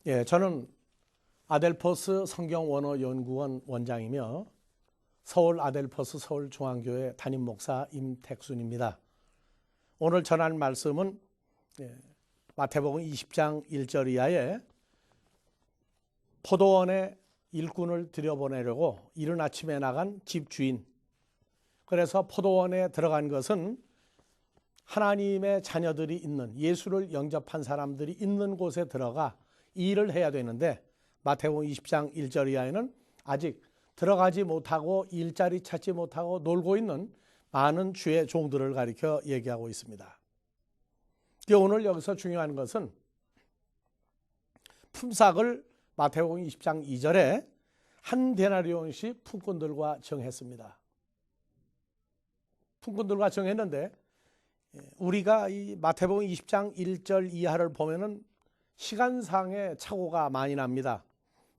예, 저는 아델포스 성경원어연구원 원장이며 서울 아델포스 서울중앙교회 담임 목사 임택순입니다. 오늘 전할 말씀은 마태복음 20장 1절 이하에 포도원에 일꾼을 들여보내려고 이른 아침에 나간 집주인, 그래서 포도원에 들어간 것은 하나님의 자녀들이 있는, 예수를 영접한 사람들이 있는 곳에 들어가 일을 해야 되는데, 마태복음 20장 1절 이하에는 아직 들어가지 못하고 일자리 찾지 못하고 놀고 있는 많은 주의 종들을 가리켜 얘기하고 있습니다. 오늘 여기서 중요한 것은 품삯을 마태복음 20장 2절에 한 데나리온씩 품꾼들과 정했습니다. 품꾼들과 정했는데, 우리가 이 마태복음 20장 1절 이하를 보면은 시간상의 착오가 많이 납니다.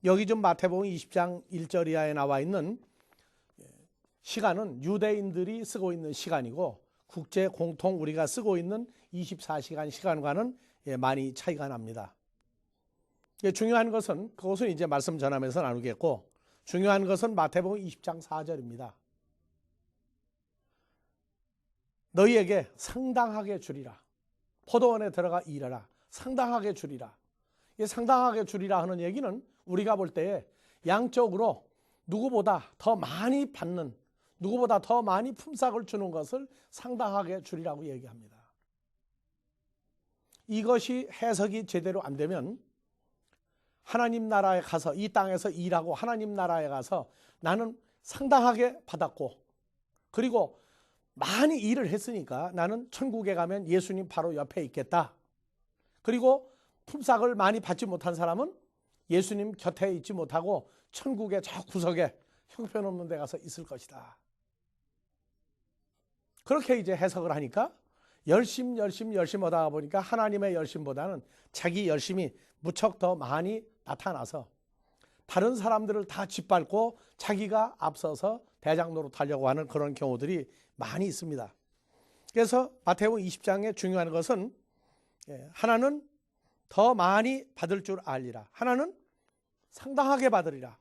여기 좀 마태복음 20장 1절 이하에 나와 있는 시간은 유대인들이 쓰고 있는 시간이고, 국제 공통 우리가 쓰고 있는 24시간 시간과는 많이 차이가 납니다. 중요한 것은, 그것은 이제 말씀 전하면서 나누겠고, 중요한 것은 마태복음 20장 4절입니다. 너희에게 상당하게 주리라. 포도원에 들어가 일하라. 상당하게 주리라. 이 상당하게 주리라 하는 얘기는 우리가 볼 때에 양적으로 누구보다 더 많이 받는, 누구보다 더 많이 품삯을 주는 것을 상당하게 주리라고 얘기합니다. 이것이 해석이 제대로 안 되면 하나님 나라에 가서, 이 땅에서 일하고 하나님 나라에 가서 나는 상당하게 받았고, 그리고 많이 일을 했으니까 나는 천국에 가면 예수님 바로 옆에 있겠다. 그리고 품삯을 많이 받지 못한 사람은 예수님 곁에 있지 못하고 천국의 저 구석에 형편없는 데 가서 있을 것이다. 그렇게 이제 해석을 하니까 열심 하다 보니까 하나님의 열심보다는 자기 열심이 무척 더 많이 나타나서 다른 사람들을 다 짓밟고 자기가 앞서서 대장 노릇하려고 하는 그런 경우들이 많이 있습니다. 그래서 마태복음 20장에 중요한 것은 하나는 더 많이 받을 줄 알리라. 하나는 상당하게 받으리라.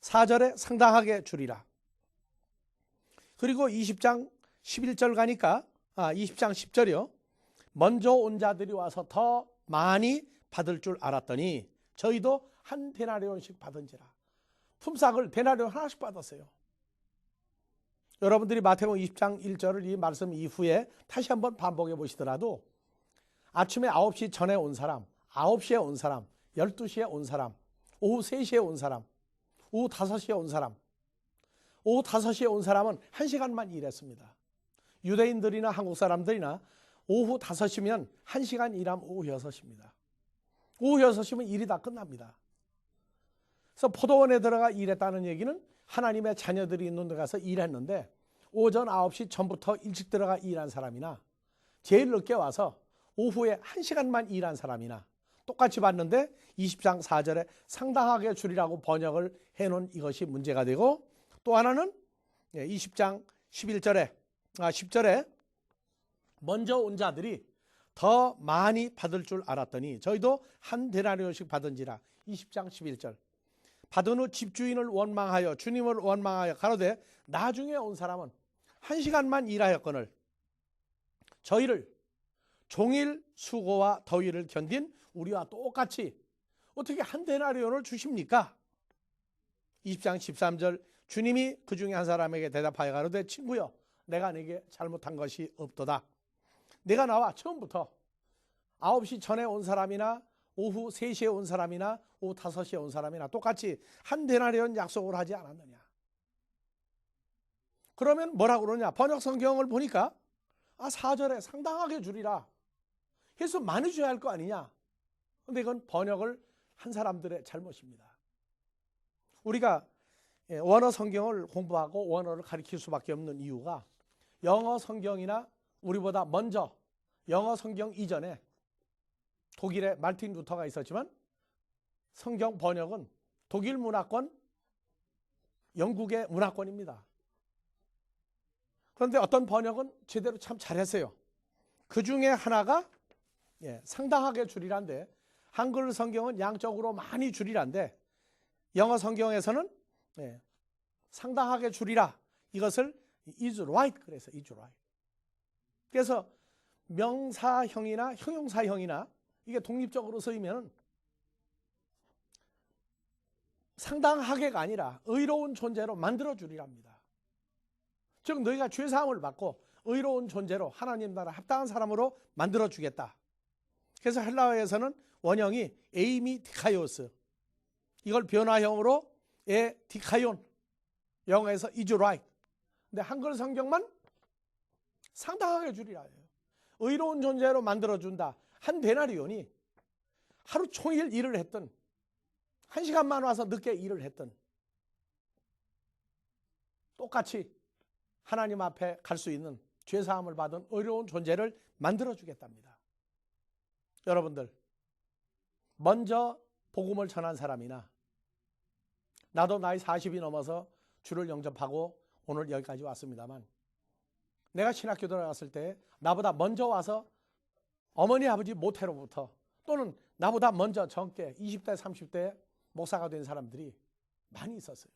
4절에 상당하게 주리라. 그리고 20장 11절 가니까 20장 10절이요. 먼저 온 자들이 와서 더 많이 받을 줄 알았더니 저희도 한 데나리온씩 받은지라. 품삯을 데나리온 하나씩 받았어요. 여러분들이 마태복음 20장 1절을 이 말씀 이후에 다시 한번 반복해 보시더라도 아침에 9시 전에 온 사람, 9시에 온 사람, 12시에 온 사람, 오후 3시에 온 사람, 오후 5시에 온 사람, 오후 5시에 온 사람은 1시간만 일했습니다. 유대인들이나 한국 사람들이나 오후 5시면 1시간 일하면 오후 6시입니다. 오후 6시면 일이 다 끝납니다. 그래서 포도원에 들어가 일했다는 얘기는 하나님의 자녀들이 있는 데 가서 일했는데, 오전 9시 전부터 일찍 들어가 일한 사람이나 제일 늦게 와서 오후에 1시간만 일한 사람이나 똑같이 받는데 20장 4절에 상당하게 주리라고 번역을 해놓은 이것이 문제가 되고, 또 하나는 20장 10절에 먼저 온 자들이 더 많이 받을 줄 알았더니 저희도 한 데나리온씩 받은지라. 20장 11절. 받은 후 집주인을 원망하여 주님을 원망하여 가로되 나중에 온 사람은 1시간만 일하였거늘 저희를 종일 수고와 더위를 견딘 우리와 똑같이 어떻게 한 데나리온을 주십니까? 20장 13절. 주님이 그 중에 한 사람에게 대답하여 가로되 친구여 내가 네게 잘못한 것이 없도다. 내가 나와 처음부터 9시 전에 온 사람이나 오후 3시에 온 사람이나 오후 5시에 온 사람이나 똑같이 한 데나리온 약속을 하지 않았느냐. 그러면 뭐라고 그러냐. 번역 성경을 보니까 4절에 상당하게 주리라. 그래서 많이 줘야 할 거 아니냐. 그런데 이건 번역을 한 사람들의 잘못입니다. 우리가 원어 성경을 공부하고 원어를 가르칠 수밖에 없는 이유가, 영어 성경이나 우리보다 먼저 영어 성경 이전에 독일의 말틴 루터가 있었지만 성경 번역은 독일 문화권, 영국의 문화권입니다. 그런데 어떤 번역은 제대로 참 잘했어요. 그 중에 하나가 상당하게 주리란데, 한글 성경은 양적으로 많이 줄이란데 영어 성경에서는 상당하게 줄이라. 이것을 is right 그래서 is right. 그래서 명사형이나 형용사형이나 이게 독립적으로 쓰이면 상당하게가 아니라 의로운 존재로 만들어 주리랍니다. 즉 너희가 죄사함을 받고 의로운 존재로 하나님 나라 합당한 사람으로 만들어 주겠다. 그래서 헬라어에서는 원형이 에이미 디카이오스, 이걸 변화형으로 디카이온, 영어에서 is right. 근데 한글 성경만 상당하게 줄이라. 의로운 존재로 만들어준다. 한 데나리온이 하루 종일 일을 했던, 한 시간만 와서 늦게 일을 했던 똑같이 하나님 앞에 갈 수 있는 죄사함을 받은 의로운 존재를 만들어주겠답니다. 여러분들, 먼저 복음을 전한 사람이나 나도 나이 40이 넘어서 주를 영접하고 오늘 여기까지 왔습니다만, 내가 신학교 들어갔을 때 나보다 먼저 와서 어머니 아버지 모태로부터, 또는 나보다 먼저 젊게 20대 30대 목사가 된 사람들이 많이 있었어요.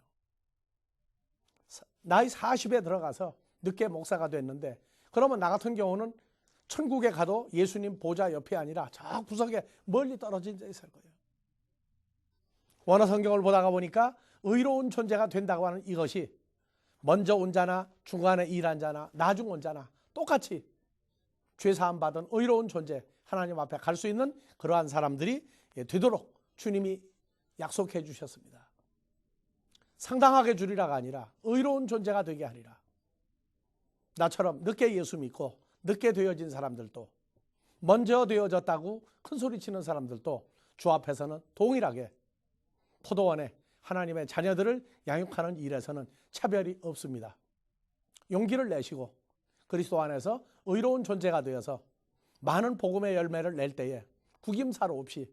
나이 40에 들어가서 늦게 목사가 됐는데, 그러면 나 같은 경우는 천국에 가도 예수님 보좌 옆이 아니라 저 구석에 멀리 떨어진 데 있을 거예요. 원어 성경을 보다가 보니까 의로운 존재가 된다고 하는 이것이 먼저 온 자나 중간에 일한 자나 나중 온 자나 똑같이 죄사함 받은 의로운 존재, 하나님 앞에 갈 수 있는 그러한 사람들이 되도록 주님이 약속해 주셨습니다. 상당하게 주리라가 아니라 의로운 존재가 되게 하리라. 나처럼 늦게 예수 믿고 늦게 되어진 사람들도, 먼저 되어졌다고 큰 소리 치는 사람들도 주 앞에서는 동일하게 포도원에 하나님의 자녀들을 양육하는 일에서는 차별이 없습니다. 용기를 내시고 그리스도 안에서 의로운 존재가 되어서 많은 복음의 열매를 낼 때에 구김살 없이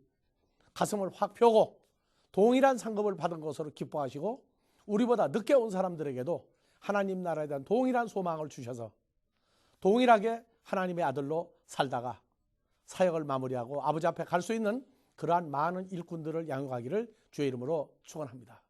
가슴을 확 펴고 동일한 상급을 받은 것으로 기뻐하시고, 우리보다 늦게 온 사람들에게도 하나님 나라에 대한 동일한 소망을 주셔서 동일하게 하나님의 아들로 살다가 사역을 마무리하고 아버지 앞에 갈 수 있는 그러한 많은 일꾼들을 양육하기를 주의 이름으로 축원합니다.